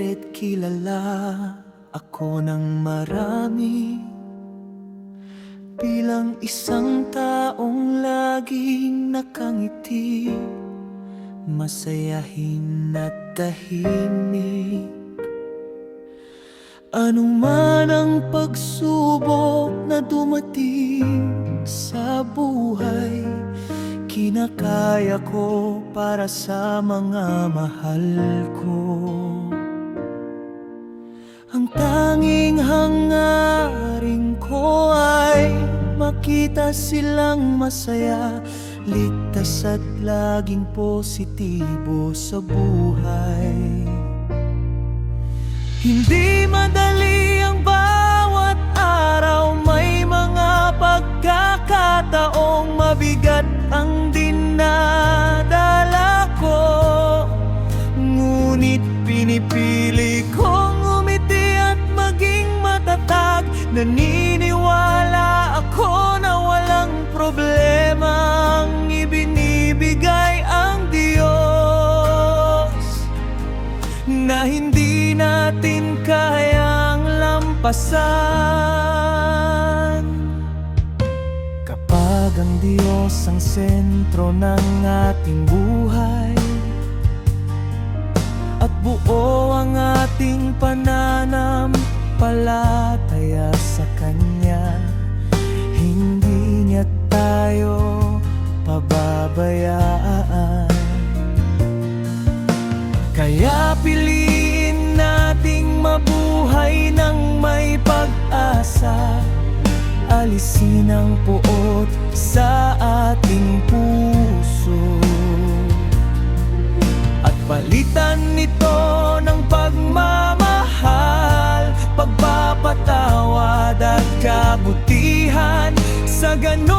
Bakit kilala ako ng marami bilang isang taong laging nakangiti, masayahin at tahimik? Ano man ang pagsubok na dumating sa buhay, kinakaya ko para sa mga mahal ko. Ang tanging hangarin ko ay makita silang masaya, ligtas at laging positibo sa buhay. Hindi madali ang bawat araw, may mga pagkakataong mabigat ang dinadala ko. Ngunit pinipili kong umiti at maging matatag. Naniniwala ako na walang problemang ibinibigay ang Diyos, na hindi natin kayang lampasan. Kapag ang Diyos ang sentro ng ating buhay at buo ang ating pananampalataya sa Kanya, hindi niya tayo pababayaan. Kaya piliin nating mabuhay ng may pag-asa, alisin ang puot sa ating puso at palitan ito ng pagmamahal, pagpapatawad at kabutihan. Sa ganon